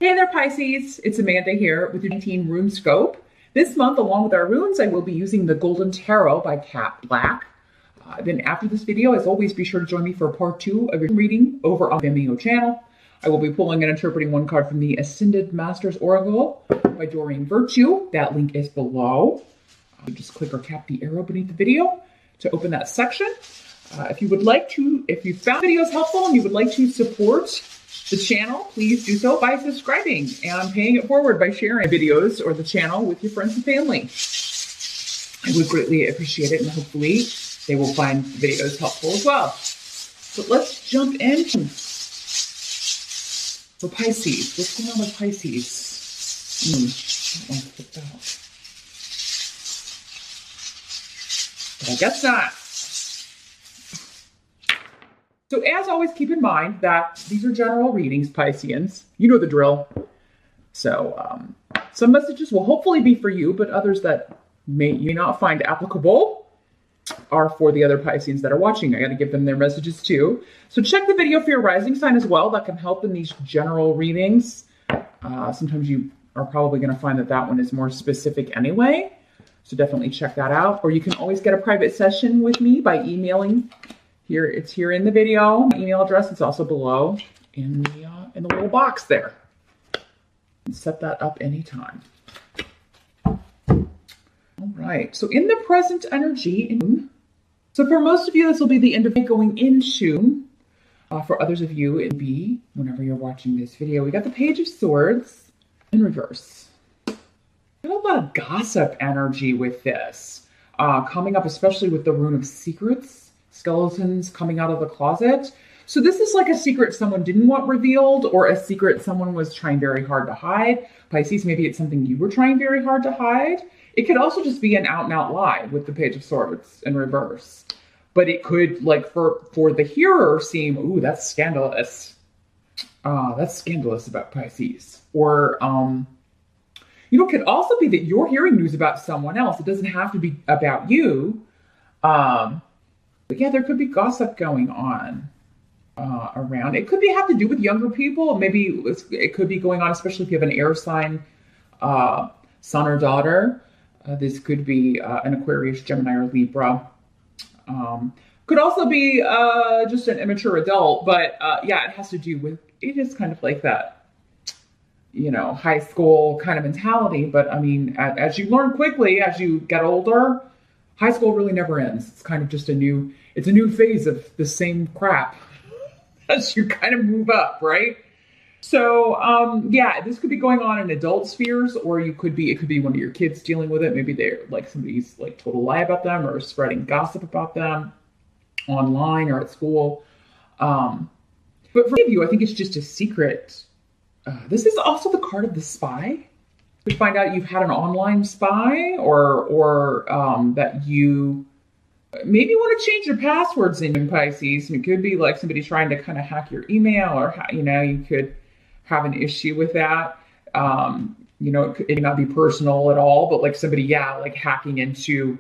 Hey there, Pisces. It's Amanda here with your 19 rune scope. This month, along with our runes, I will be using the Golden Tarot by Cat Black. Then after this video, as always, be sure to join me for part 2 of your reading over on the Vimeo channel. I will be pulling and interpreting one card from the Ascended Masters Oracle by Doreen Virtue. That link is below. Just click or tap the arrow beneath the video to open that section. If you found videos helpful and you would like to support the channel, please do so by subscribing and paying it forward by sharing videos or the channel with your friends and family. I would greatly appreciate it, and hopefully they will find the videos helpful as well. So let's jump in. For Pisces, what's going on with Pisces? I don't want to flip that. But I guess not. So as always, keep in mind that these are general readings, Pisceans. You know the drill. So some messages will hopefully be for you, but others that you may not find applicable are for the other Pisceans that are watching. I got to give them their messages too. So check the video for your rising sign as well. That can help in these general readings. Sometimes you are probably going to find that that one is more specific anyway. So definitely check that out. Or you can always get a private session with me by emailing. Here, it's here in the video. My email address is also below in the little box there. And set that up anytime. All right. So in the present energy, so for most of you, this will be the end of May going into. For others of you, it'll be whenever you're watching this video. We got the Page of Swords in reverse. Got a lot of gossip energy with this coming up, especially with the Rune of Secrets. Skeletons coming out of the closet. So this is like a secret someone didn't want revealed, or a secret someone was trying very hard to hide. Pisces, maybe it's something you were trying very hard to hide. It could also just be an out and out lie with the Page of Swords in reverse. But it could, like, for the hearer seem, ooh, that's scandalous. That's scandalous about Pisces. Or, it could also be that you're hearing news about someone else. It doesn't have to be about you. But yeah, there could be gossip going on around. It could have to do with younger people. Maybe it could be going on, especially if you have an air sign, son or daughter. This could be an Aquarius, Gemini, or Libra. Could also be just an immature adult. But yeah, it has to do with, it is kind of like that, high school kind of mentality. But I mean, as you learn quickly, as you get older, high school really never ends. It's kind of just a new phase of the same crap as you kind of move up, right? So, yeah, this could be going on in adult spheres, or it could be one of your kids dealing with it. Maybe they're like somebody's like total lie about them or spreading gossip about them online or at school. But for many of you, I think it's just a secret. This is also the card of the spy. To find out you've had an online spy, or that you maybe want to change your passwords in Pisces. It could be like somebody trying to kind of hack your email, or you could have an issue with that. It may not be personal at all, but like somebody, like hacking into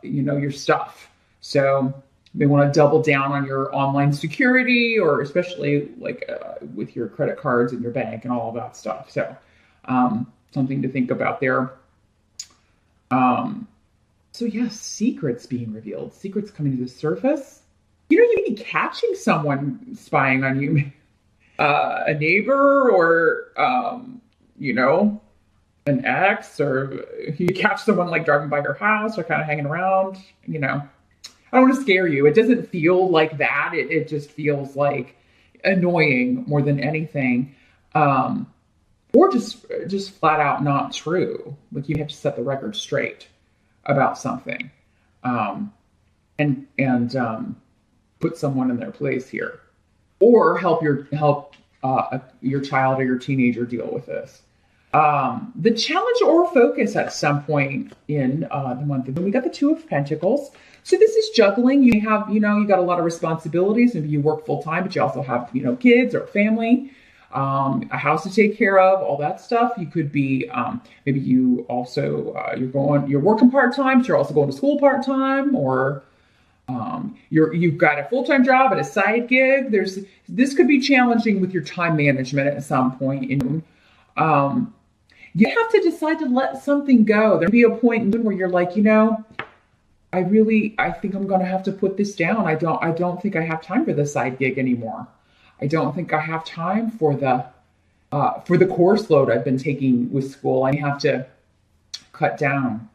your stuff. So they want to double down on your online security, or especially like with your credit cards and your bank and all of that stuff. So something to think about there. So yes, secrets being revealed, secrets coming to the surface. You may be catching someone spying on you, a neighbor, or, an ex, or you catch someone like driving by your house or kind of hanging around, I don't want to scare you. It doesn't feel like that. It just feels like annoying more than anything. Or just flat out not true. Like you have to set the record straight about something, and put someone in their place here, or help your child or your teenager deal with this. The challenge or focus at some point in the month. We got the Two of Pentacles. So this is juggling. You have, you got a lot of responsibilities. Maybe you work full time, but you also have, kids or family. A house to take care of, all that stuff. You could be, maybe you also, you're working part-time, but you're also going to school part-time, or You've got a full-time job and a side gig. This could be challenging with your time management at some point. You have to decide to let something go. There'll be a point where you're like, I think I'm going to have to put this down. I don't think I have time for the side gig anymore. I don't think I have time for the course load I've been taking with school. I have to cut down.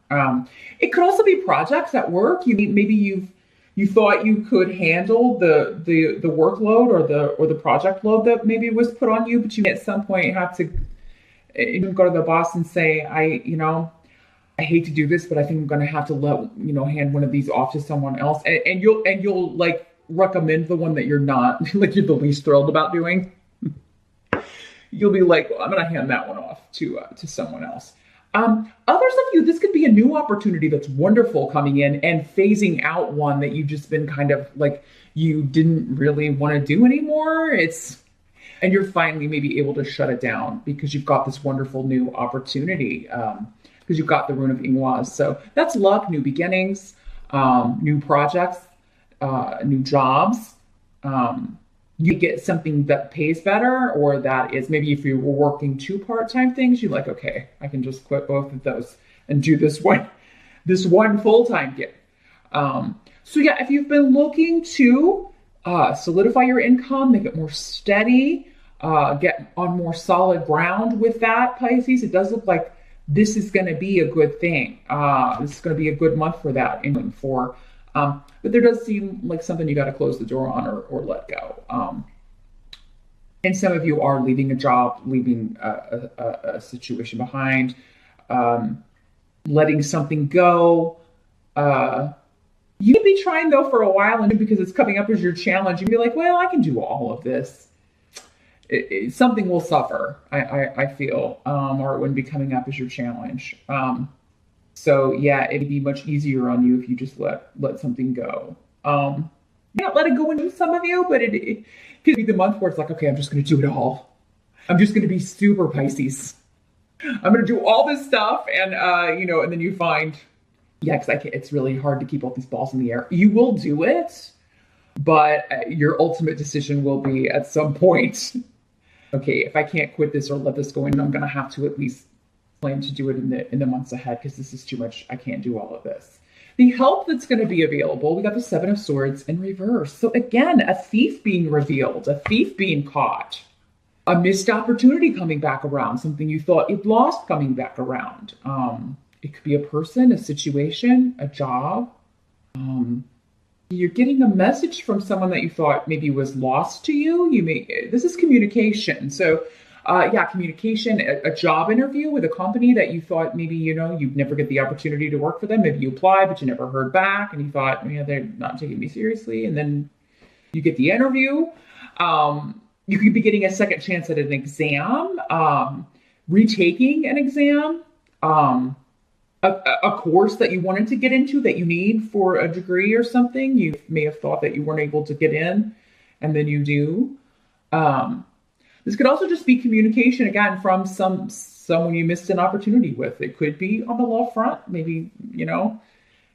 It could also be projects at work. Maybe you thought you could handle the workload or the project load that maybe was put on you, but you at some point have to go to the boss and say, I hate to do this, but I think I'm going to have to hand one of these off to someone else. And you'll like recommend the one that you're not like you're the least thrilled about doing. You'll be like, well, I'm going to hand that one off to someone else. Others of you, this could be a new opportunity that's wonderful coming in and phasing out one that you've just been kind of like you didn't really want to do anymore. And you're finally maybe able to shut it down because you've got this wonderful new opportunity, because you've got the rune of Ingwas. So that's luck, new beginnings, new projects, new jobs. You get something that pays better, or that is maybe if you were working 2 part-time things, you're like, okay, I can just quit both of those and do this one full-time gig. So yeah, if you've been looking to solidify your income, make it more steady, get on more solid ground with that, Pisces, it does look like this is going to be a good thing. This is going to be a good month for that. But there does seem like something you got to close the door on or let go. And some of you are leaving a job, leaving a situation behind, letting something go. You could be trying though for a while, and because it's coming up as your challenge, you'd be like, well, I can do all of this. Something will suffer, I feel, or it wouldn't be coming up as your challenge. So yeah, it'd be much easier on you if you just let something go. Not let it go into some of you, but it could be the month where it's like, okay, I'm just going to do it all. I'm just going to be super Pisces. I'm going to do all this stuff, and and then you find, because it's really hard to keep all these balls in the air. You will do it, but your ultimate decision will be at some point, okay, if I can't quit this or let this go in, I'm going to have to at least plan to do it in the months ahead, because this is too much. I can't do all of this. The help that's going to be available, we got the 7 of Swords in reverse. So again, a thief being revealed, a thief being caught, a missed opportunity coming back around, something you thought you'd lost coming back around. It could be a person, a situation, a job. You're getting a message from someone that you thought maybe was lost to you. This is communication. So communication, a job interview with a company that you thought maybe, you'd never get the opportunity to work for them. Maybe you applied, but you never heard back, and you thought, they're not taking me seriously. And then you get the interview. You could be getting a second chance at an exam, retaking an exam, a course that you wanted to get into that you need for a degree or something. You may have thought that you weren't able to get in, and then you do. This could also just be communication, again, from someone you missed an opportunity with. It could be on the love front. Maybe,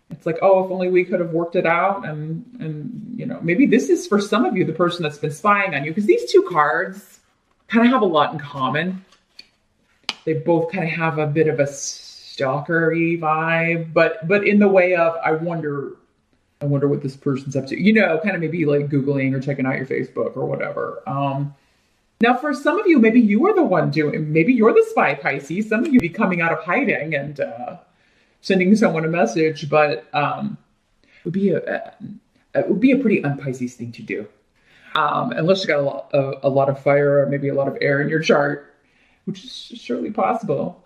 it's like, oh, if only we could have worked it out. And maybe this is for some of you, the person that's been spying on you, because these 2 cards kind of have a lot in common. They both kind of have a bit of a stalker-y vibe, but in the way of, I wonder what this person's up to, kind of maybe like Googling or checking out your Facebook or whatever. Now, for some of you, maybe you are the one maybe you're the spy, Pisces. Some of you be coming out of hiding and sending someone a message, but it would be a pretty un-Pisces thing to do. Unless you got a lot of fire or maybe a lot of air in your chart, which is surely possible.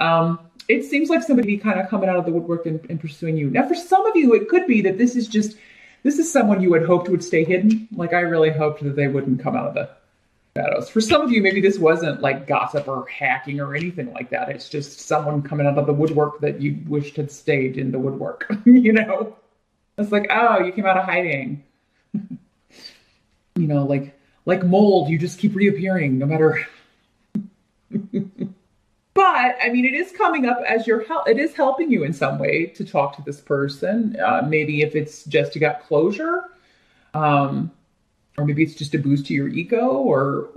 It seems like somebody kind of coming out of the woodwork and pursuing you. Now, for some of you, it could be that this is someone you had hoped would stay hidden. Like, I really hoped that they wouldn't come out of the shadows. For some of you, maybe this wasn't like gossip or hacking or anything like that. It's just someone coming out of the woodwork that you wished had stayed in the woodwork. It's like, oh, you came out of hiding. like mold, you just keep reappearing no matter. But But I mean, it is coming up as your help. It is helping you in some way to talk to this person. Maybe if it's just to get closure, or maybe it's just a boost to your ego, or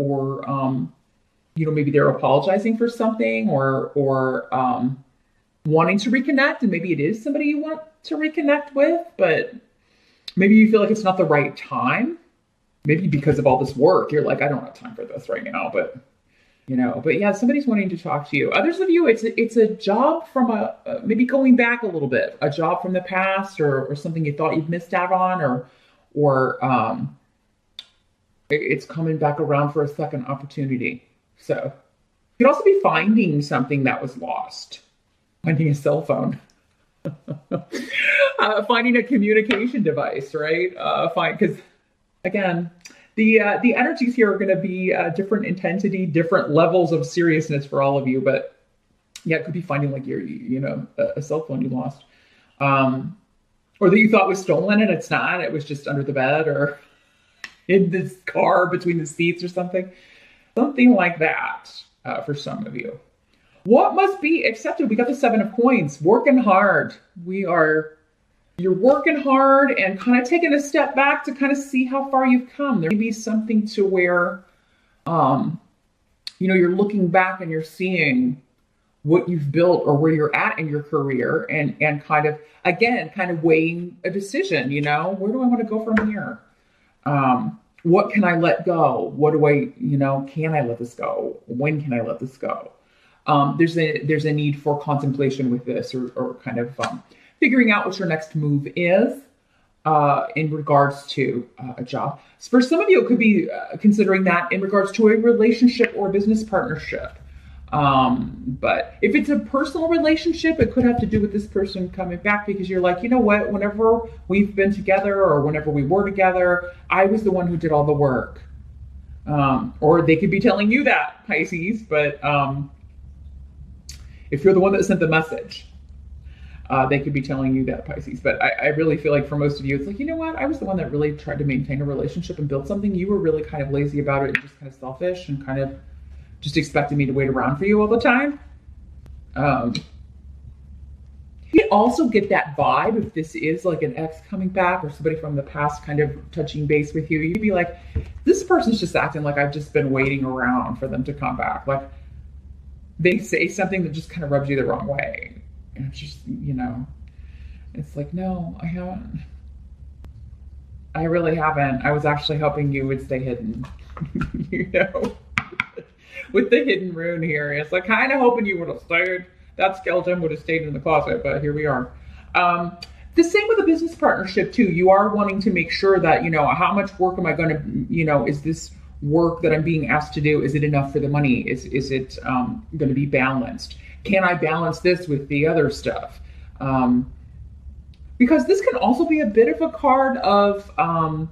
maybe they're apologizing for something, or wanting to reconnect, and maybe it is somebody you want to reconnect with, but maybe you feel like it's not the right time. Maybe because of all this work, you're like, I don't have time for this right now, but yeah, somebody's wanting to talk to you. Others of you, it's a job from maybe going back a little bit, a job from the past, or something you thought you'd missed out on, or it's coming back around for a second opportunity. So you could also be finding something that was lost, finding a cell phone, finding a communication device, right? Because again, the energies here are going to be different intensity, different levels of seriousness for all of you. But yeah, it could be finding like a cell phone you lost, or that you thought was stolen and it's not. It was just under the bed or in this car between the seats or something like that for some of you. What must be accepted? We got the 7 of Coins. Working hard. You're working hard and kind of taking a step back to kind of see how far you've come. There may be something to where, you're looking back and you're seeing what you've built or where you're at in your career and kind of weighing a decision, where do I want to go from here? What can I let go? What do I, can I let this go? When can I let this go? There's a need for contemplation with this or kind of, figuring out what your next move is in regards to a job. So for some of you, it could be considering that in regards to a relationship or a business partnership. But if it's a personal relationship, it could have to do with this person coming back because you're like, you know what, whenever we've been together or whenever we were together, I was the one who did all the work. Or they could be telling you that, Pisces, but if you're the one that sent the message, they could be telling you that, Pisces. But I really feel like for most of you, it's like, you know what? I was the one that really tried to maintain a relationship and build something. You were really kind of lazy about it and just kind of selfish and kind of just expected me to wait around for you all the time. You also get that vibe if this is like an ex coming back or somebody from the past kind of touching base with you. You'd be like, this person's just acting like I've just been waiting around for them to come back. Like they say something that just kind of rubs you the wrong way. And it's just, it's like, no, I haven't. I really haven't. I was actually helping you would stay hidden, with the hidden rune here. It's like kind of hoping you would have stayed. That skeleton would have stayed in the closet, but here we are. The same with a business partnership too. You are wanting to make sure that, how much work am I going to, is this work that I'm being asked to do, is it enough for the money? Is it going to be balanced? Can I balance this with the other stuff? Because this can also be a bit of a card of, I'm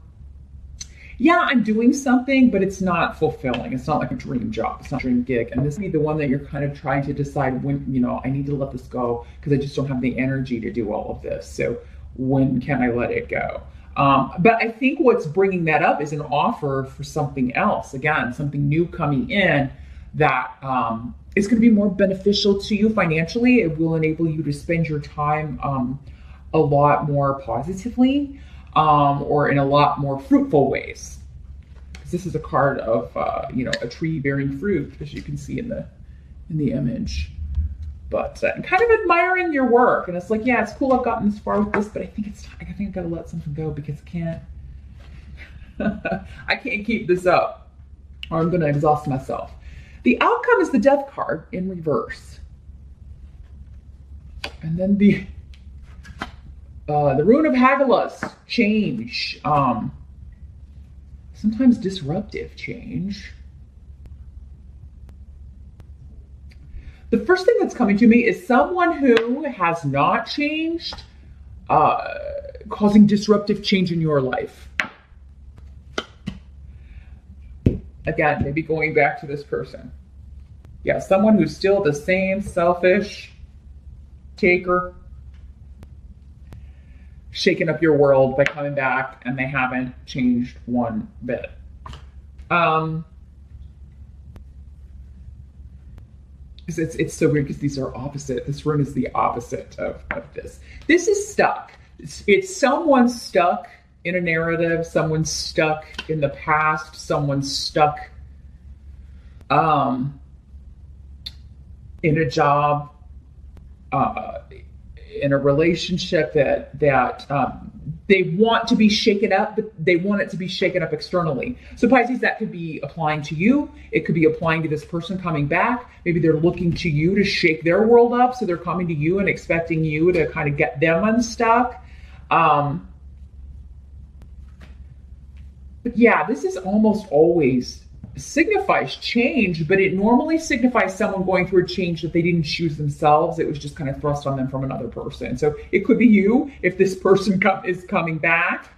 doing something, but it's not fulfilling. It's not like a dream job. It's not a dream gig. And this would be the one that you're kind of trying to decide when, I need to let this go because I just don't have the energy to do all of this. So when can I let it go? But I think what's bringing that up is an offer for something else. Again, something new coming in that is going to be more beneficial to you financially. It will enable you to spend your time a lot more positively or in a lot more fruitful ways. Because this is a card of a tree bearing fruit, as you can see in the image. But kind of admiring your work, and it's like, yeah, it's cool I've gotten this far with this, but I think I've got to let something go because I can't keep this up, or I'm going to exhaust myself. The outcome is the Death card in reverse. And then the Rune of Hagalaz, change. Sometimes disruptive change. The first thing that's coming to me is someone who has not changed, causing disruptive change in your life. Again, maybe going back to this person. Yeah, someone who's still the same selfish taker, shaking up your world by coming back, and they haven't changed one bit. It's so weird because these are opposite. This rune is the opposite of this. This is stuck. It's someone stuck in a narrative, someone stuck in the past, someone stuck in a job, in a relationship that they want to be shaken up, but they want it to be shaken up externally. So Pisces, that could be applying to you. It could be applying to this person coming back. Maybe they're looking to you to shake their world up. So they're coming to you and expecting you to kind of get them unstuck. But yeah, this is almost always signifies change, but it normally signifies someone going through a change that they didn't choose themselves. It was just kind of thrust on them from another person. So it could be you if this person is coming back,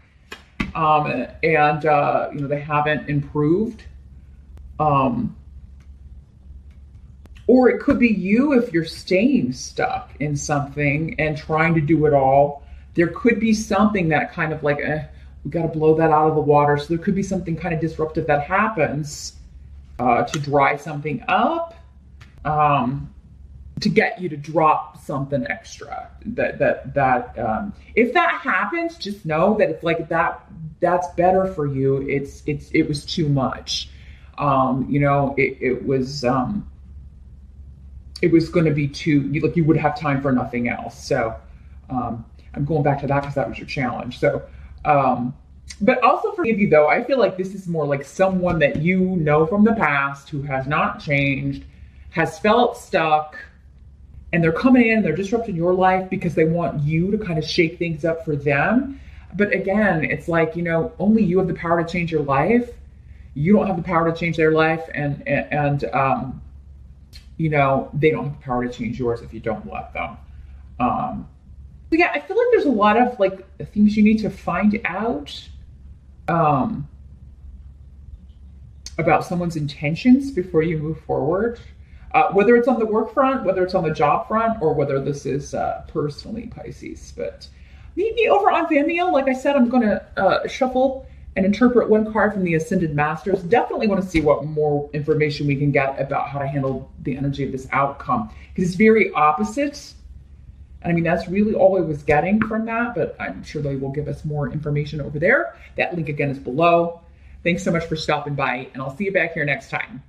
and they haven't improved, or it could be you if you're staying stuck in something and trying to do it all. There could be something that kind of like, we got to blow that out of the water. So there could be something kind of disruptive that happens to dry something up, to get you to drop something extra. That if that happens, just know that it's like that's better for you. It was too much. It was going to be too, you would have time for nothing else. So I'm going back to that because that was your challenge. So. But also for you though, I feel like this is more like someone that you know from the past who has not changed, has felt stuck, and they're coming in and they're disrupting your life because they want you to kind of shake things up for them. But again, it's like, only you have the power to change your life. You don't have the power to change their life, and they don't have the power to change yours if you don't let them. So yeah, I feel like there's a lot of like things you need to find out about someone's intentions before you move forward, whether it's on the work front, whether it's on the job front, or whether this is personally Pisces. But meet me over on Vimeo. Like I said, I'm going to shuffle and interpret one card from the Ascended Masters. Definitely want to see what more information we can get about how to handle the energy of this outcome, because it's very opposite. I mean, that's really all I was getting from that, but I'm sure they will give us more information over there. That link again is below. Thanks so much for stopping by, and I'll see you back here next time.